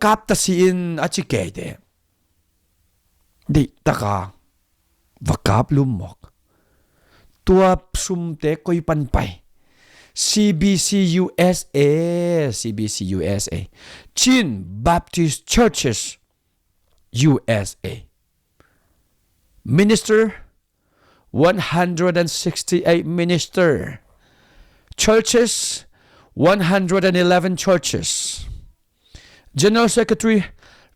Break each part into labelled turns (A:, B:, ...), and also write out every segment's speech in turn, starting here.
A: kap ta siin achike de. Di taka vakap lumok. Tua sumte koy panpay. CBC USA, CBC USA, Chin Baptist Churches USA. Minister, 168 minister. Churches, 111 churches. General Secretary,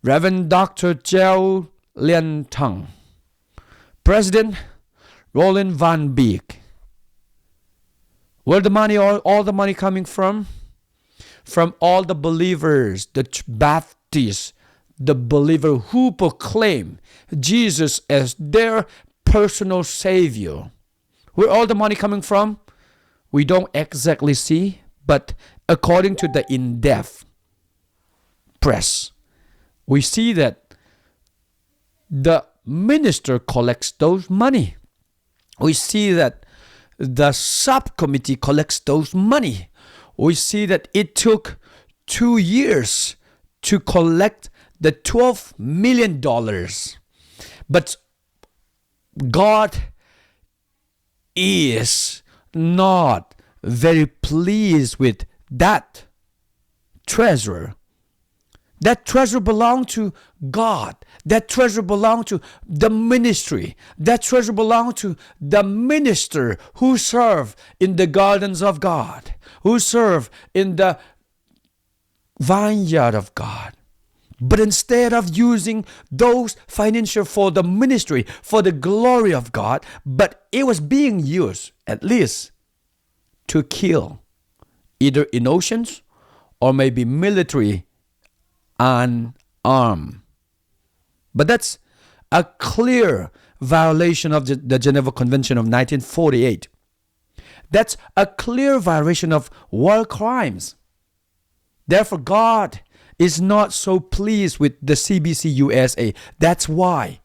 A: Reverend Dr. Jiao Lian Tang. President, Roland Van Beek. Where the money, all the money coming from? From all the believers, the Baptists, the believer who proclaim Jesus as their personal Savior. Where all the money coming from? We don't exactly see, but according to the in-depth press, we see that the minister collects those money. We see that the subcommittee collects those money. We see that it took 2 years to collect the $12 million. But God is not very pleased with that treasure. That treasure belonged to God. That treasure belonged to the ministry. That treasure belonged to the minister who served in the gardens of God, who served in the vineyard of God. But instead of using those financial for the ministry, for the glory of God, but it was being used, at least, to kill either innocents or maybe military unarmed. But that's a clear violation of the Geneva Convention of 1948. That's a clear violation of war crimes. Therefore, God is not so pleased with the CBC USA. That's why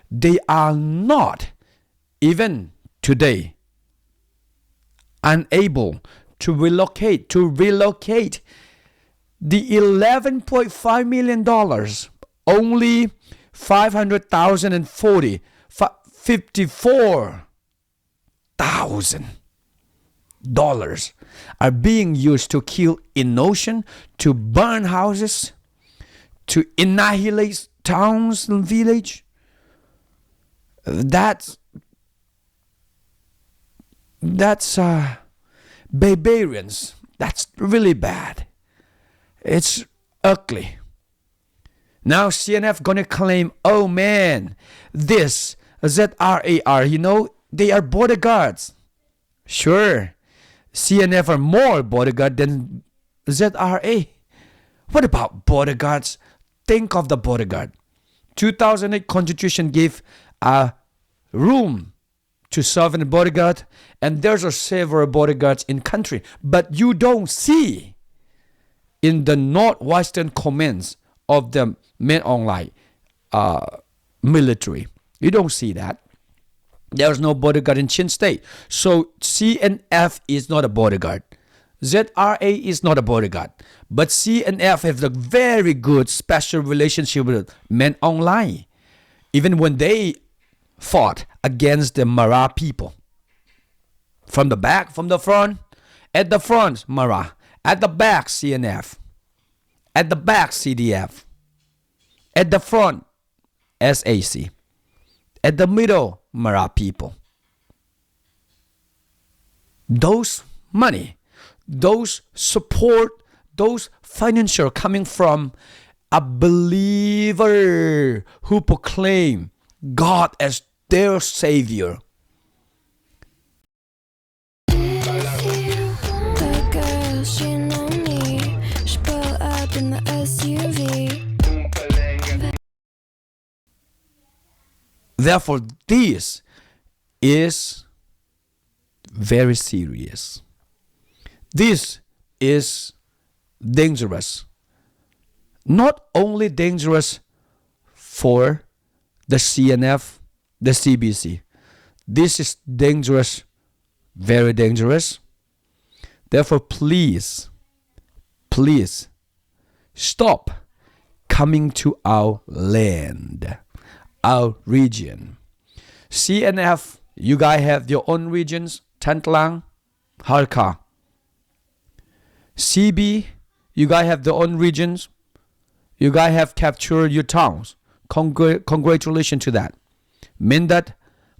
A: they are not, even today, unable to relocate the $11.5 million, only $54,000 are being used to kill innocent, to burn houses, to annihilate towns and villages. That's barbarians. That's really bad. It's ugly. Now CNF gonna claim, oh man, this ZRAR, they are bodyguards. Sure, CNF are more bodyguard than ZRA. What about bodyguards? Think of the bodyguard. 2008 Constitution gave a room to serve in a bodyguard, and there's a several bodyguards in country, but you don't see in the northwestern commands of the men online military. You don't see that. There's no bodyguard in Chin State. So CNF is not a bodyguard. ZRA is not a bodyguard. But CNF have a very good special relationship with men online. Even when they fought against the Mara people. From the back, from the front. At the front, Mara. At the back, CNF. At the back, CDF. At the front, SAC. At the middle, Mara people. Those money, those support, those financial coming from a believer who proclaim God as their Savior. Therefore, this is very serious. This is dangerous. Not only dangerous for the CNF, the CBC. This is dangerous, very dangerous. Therefore, please stop coming to our land, our region. CNF, you guys have your own regions, Tantlang, Harka. CB, you guys have your own regions. You guys have captured your towns. Congratulations to that. Mindat,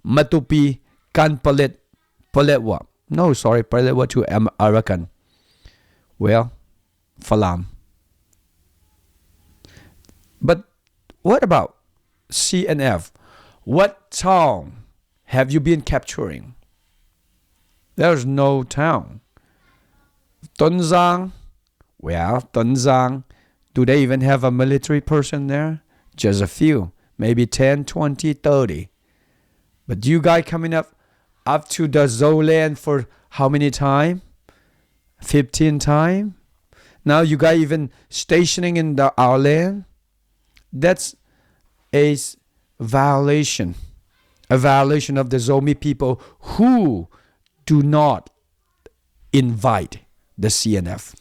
A: Matupi, Kanpalit, Paletwa. No, sorry, Paletwa to Arakan. Well, Falam. But what about CNF? What town have you been capturing? There's no town. Tonzang, well, Tonzang, do they even have a military person there? Just a few, maybe 10, 20, 30. But you guys coming up to the Zoland for how many time? 15 time? Now you guys even stationing in our land? That's a violation of the Zomi people who do not invite the CNF.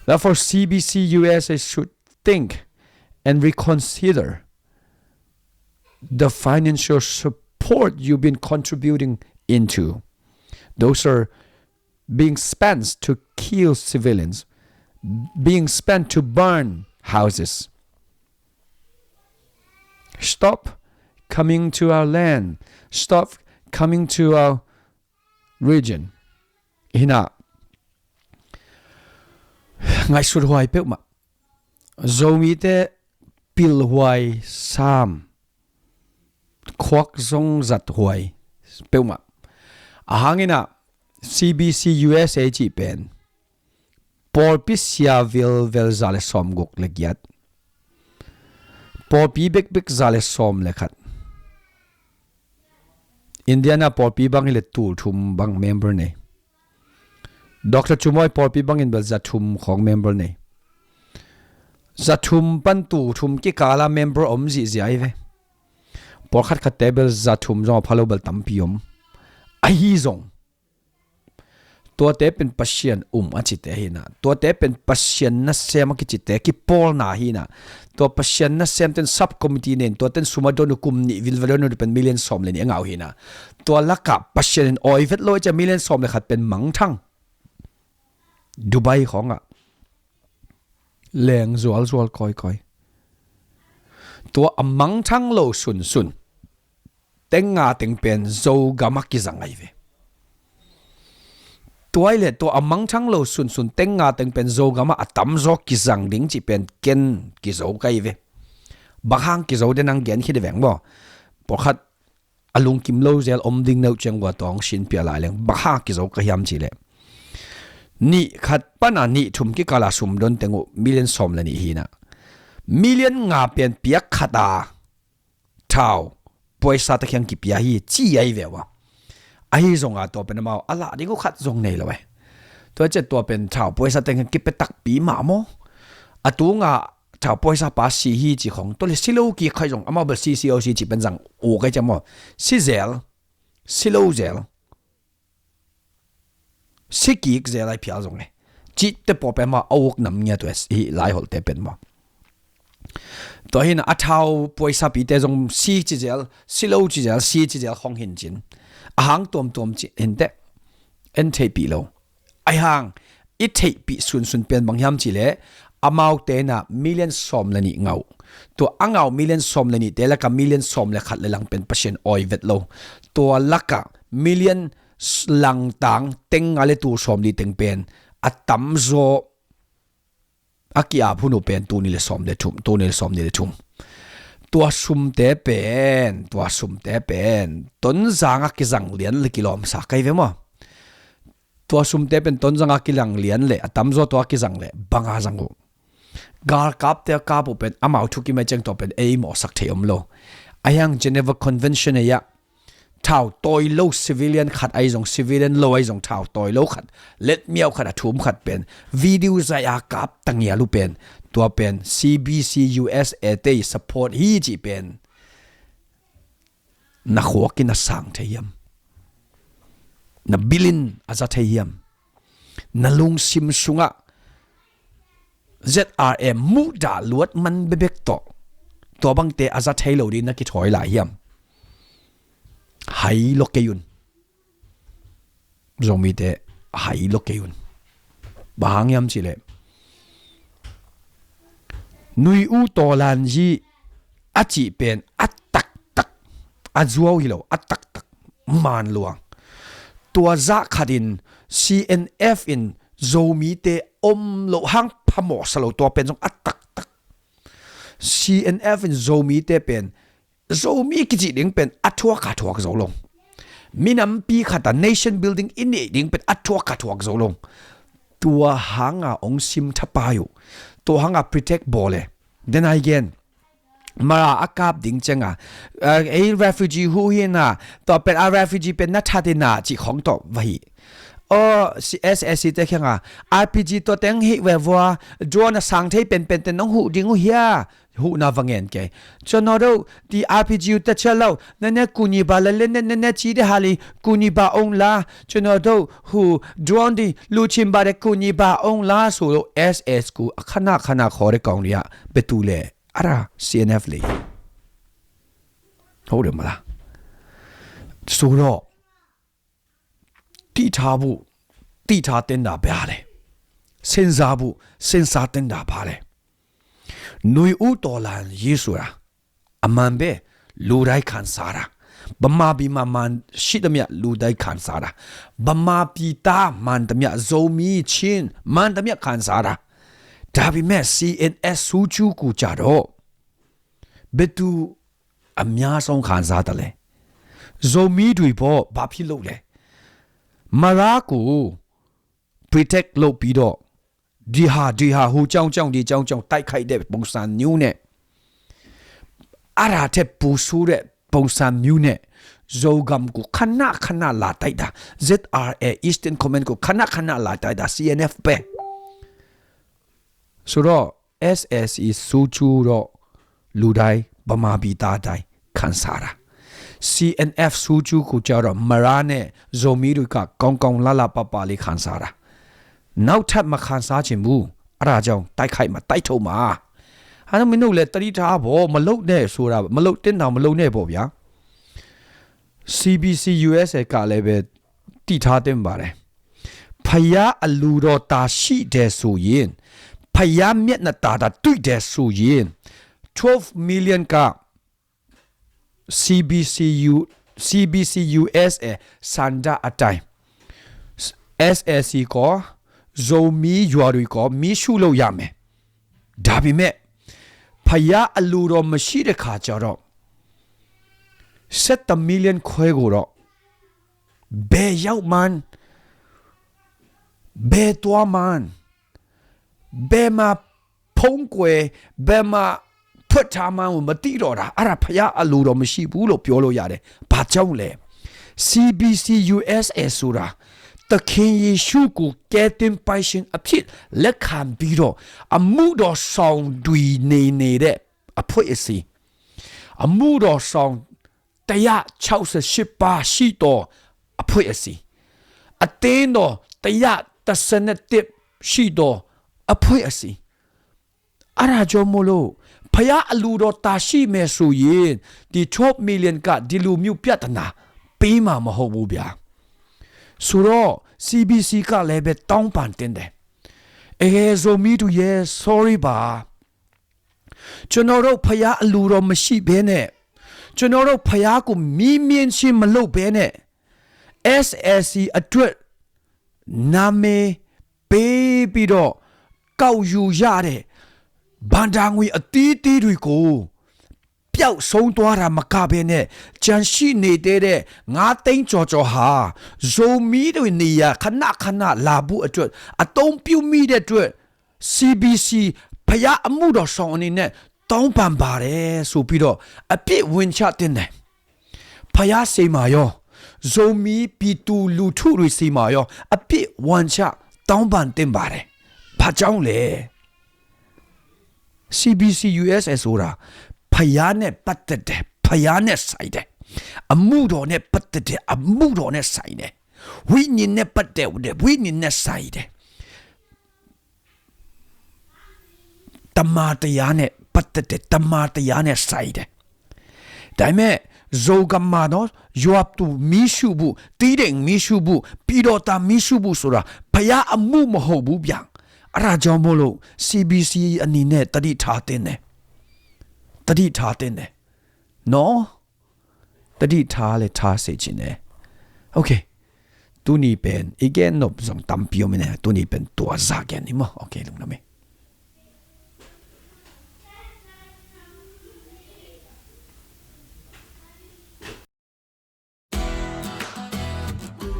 A: Therefore, CBC USA should think and reconsider the financial support you've been contributing into. Those are being spent to kill civilians, being spent to burn houses. Stop coming to our land. Stop coming to our region. Hina. Ngai sur huai pe ma. Zomi te pil huai sam. Kwak zong zat huai pe ma. Ahangina CBC USA chi pen. Por pisya vil zale som guk legiat. Por pi bek zale som lekhat. Indiana por pi bang ile tu thum bang member ne. Dr. Chumoy por pi bang in bel zathum khong member ne. Zathum pan tu thum ki kala member om zi ai ve. Por khat khat table zathum zo phalo bel tampiom. Ahi zong. Tua te pen pasien achite hina. Tua te pen pasien na sem ki chite ki pol na hina. Tua pasien na sem ten subcommittee nen tua ten sumadon kum ni vilvalon pen million som len engau hina. Tua laka pasien oi vet lo cha million som le khat pen mang thang. Dubai khonga. Leng zual koi. Tua amang thang lo sun. Tenga teng pen zo gamaki zangai ve. Toilet to amang thang lo sun tenga teng pen zo gama atam zo ki zang ding chi pen ken ki zo kai ve bahang ki zo de nang gen hi de veng bo por khat alung kim lo zel om ding no cheng wa tong shin pia lai leng baha ki zo ka hiam chi le ni khat pana ni thum ki kala sum don tengu million som la ni hi na million nga pen piak khata thau poisa ta kyang ki pia hi chi ai ve wa ai zong a to pen ma ala di ko khat zong nei lo we to che to pen thau poisa teng ki pe tak pi ma mo atu nga thau poisa pa si hi chi khong to le silo ki khai zong ama ba CCOC chi pen jang o kai chamo si zel silo zel siki zel ai pia zong le chi te po pe ma awok nam nya to hi lai hol te pen ma to hin a thau poisa pi te zong si chi zel silo chi zel si chi zel khong hin chin ahang tom chi ente en thei pi lo ai hang I thei pi sun pen bang hiam chi le amau te na million som la ni ngau to angau million som la ni te la ka million som le khat le lang pen pasien oi vet lo to laka million lang tang teng ale tu som li teng pen atam zo akia phunu pen tu ni le som le thum tu ni le som ni le thum tua sum te pen ton zanga ki zang lian le kilom sa kai ve mo tua sum te pen ton zanga ki lang lian le atam zo tua ki zang le banga zangu gar kap te ka pu pen amau thu ki me cheng to pen e mo sak theom lo ayang Geneva Convention ya thau toy lo civilian khat ai zong civilian lo ai zong thau toy lo khat let miao khat athum khat pen video za ya kap tangya lu pen tua pen CBC USA te support hi chi pen na khwakin na sang theyam na bilin aza theyam na lung sim sunga ZRA มูดาลวดมันเบกโตตัวบังเตอาซาเทโลดีนักกิถอยหลายยำไฮโลเกยุนจงมีเตไฮโลเกยุนบางยำสิเลนุยอูโตลันจีอาจีเป็นอัตตักตักอาจัวฮิโลอัตตักตักมันลวงตัวจักขัดิน CNF in โจมีเตอมโลหังพมอสโลตัวเป็นจงอัตตักตัก CNF in โจมีเตเป็นโจมีกิจดิ่งเป็นอัตทัวกาทัวกโจลงมินัมปีขัด nation building อินนี่ดิ่งเป็นอัตทัวกาทัวกโจลงตัวหังองซิมทับไปอยู่ตัวหังprotect บอลเลยเดนไอเกนมาอากาศดิ่งจังrefugee หูเห็นตัวเป็นrefugee เป็นนักทัดนาจีของตัวไว้SSC เจ้าข้างRPG ตัวเต็งฮิเววัวจวนสังเทเป็นแต่น้องหูดิ่งหูเฮียหูน่าฟังเงินแกจนเราที่ RPG แต่เชื่อเราเนี่ยกุนีบาลเล่นเนี่ยจีเดฮาลีกุนีบาองลาจนเราหูจวนที่ลูชิมบาเดกุนีบาองลาสู่ SS กูขนาขอเรกองเรียเปตูเล่อะไร CNF เลยဟုတ်တယ်မလားဆိုတော့တိထားဖို့တိထားတင်တာဗျာလေစဉ်းစားဖို့စဉ်းစားတင်တာပါလေหน่วยอุตลันยิสุระอามันเบลูได้ขันสาระบัมมาบีมามันชิดเมียลูได้ขันสาระบัมมาปีตามันตเมียโจมีชินมันตเมียขันสาระดาบิแม่ CNS สูจูกูจาโรเบตูอามีอาสงขันสาตะเลยโจมีดุยพอบาพิโลเลยมารากู protect โลปีโดดีฮาหูจ้องดีจ้องใต้ไข่เด็บปงสันนิ้วเนี่ยอะไรเทปูสูเรปงสันนิ้วเนี่ยโจกัมกูขนาลาไตดา ZRA Eastern Command กูขนาลาไตดา CNF เป้สุด SSE สูจูโรลูได้บามาบีตาได้ขันสาระ CNF สูจูกูจารมาราเนี่ยโจมีรุกะกองลาปาลิขันสาระနောက်ထပ်မခံစားခြင်းဘူးအဲ့ဒါကြောင့်တိုက်ခိုက်မှာတိုက်ထုတ်မှာဟာမင်းတို့လည်းတတိထားဖို့မလုံနဲ့ဆိုတာမလုံတင်းတောင်မလုံနဲ့ပေါ့ဗျာ CBC USA ကလည်းပဲတိထားတင်ပါတယ်ဖယားအလူတော်တာရှိတယ်ဆိုရင်ဖယားမျက်နှာတာတွေ့တယ်ဆိုရင်12 million က CBC USA စန္ဒအတိုင်း SSC ကိုโจมียัวรุยก็มีชูโลยาม่ดาบิเมพยาอลูรมชีเดขาจารอ7 million ควยกูรอเบยาวมันเบตัวมันเบมาพงกวยเบมาพุทธามันมาตีรอระอะไรพยาอลูรมชีบูโลเปียวโลยาเดบาเจ้าเลย CBC USA สุระตะเคียนเยซูกูแกเต็มไปชิงอภิษและขามบีโรอมูดอสองดุยเนเดอภัยสิอมูดอสองแต่ยะเช่าเสชิปาชิโตอภัยสิอเตนโดแต่ยะตัสเนติชิโตอภัยสิอะไรจอมโลพยาอลูโดตาชิเมสุยินที่12 million กะดิลูมิวเปียตนาปีมาโหบูเบียสุโร CBC ကလည်းပဲတောင်းပန်တင်တယ်ဇိုမီတူရဲ့ sorry ပါကျွန်တော်တို့ဖယားအလူတော်မရှိဘဲနဲ့ကျွန်တော်တို့ဖယားကိုမီးမြင့်ချင်းမလုပ်ဘဲနဲ့ SSC အတွက်နာမည်ပေးပြီးတော့ကောက်ယူရတဲ့ဘန်ဒါငွေအတီးတီးတွေကိုပျောက်ဆုံးသွားတာမကဘဲနဲ့ကြံရှိနေတဲ့9 သိန်းကျော်ဟာဇိုမီတွေနေရခဏလာဘူးအတွက်အတုံးပြုမိတဲ့အတွက် CBC ဖယားအမှုတော်ဆောင်အနေနဲ့တောင်းပန်ပါတယ်ဆိုပြီးတော့အပြစ်ဝင်ချတင်တယ်ဖယားစိမာရောဇိုမီပီတူလူထုတွေစိမာရောအပြစ်ဝင်ချတောင်းပန်တင်ပါတယ်ဘာကြောင့်လဲ CBC USA ဆိုတာဖယားနဲ့ပတ်သက်တယ်ဖယားနဲ့ဆိုင်တယ်အမှုတော်နဲ့ပတ်သက်တယ်အမှုတော်နဲ့ဆိုင်တယ်ဝိညာဉ်နဲ့ပတ်သက်တယ်ဝိညာဉ်နဲ့ဆိုင်တယ် တမာတရားနဲ့ပတ်သက်တဲ့တမာတရားနဲ့ဆိုင်တယ်ဒါပေမဲ့ဇိုကမာနော်ယွပ်တူမီရှုဘူးတီးတဲ့မီရှုဘူးပြီးတော့တာမီရှုဘူးဆိုတာဘုရားအမှုမဟုတ်ဘူးဗျအဲ့ဒါကြောင့်မို့လို့ CBC အနေနဲ့တတိထားတဲ့နော်တတိထားလေထားစေချင်တယ်โอเคတူနီပန်อีกแนบส่งตำเปียวมั้ยเนี่ยตูนี่เป็นตัวซาแกนนี่มั้งโอเคลุงนะมั้ย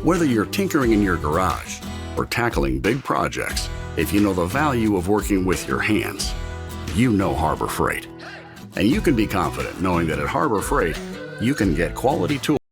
B: Whether you're tinkering in your garage or tackling big projects, if you know the value of working with your hands, you know Harbor Freight. And you can be confident knowing that at Harbor Freight, you can get quality tools.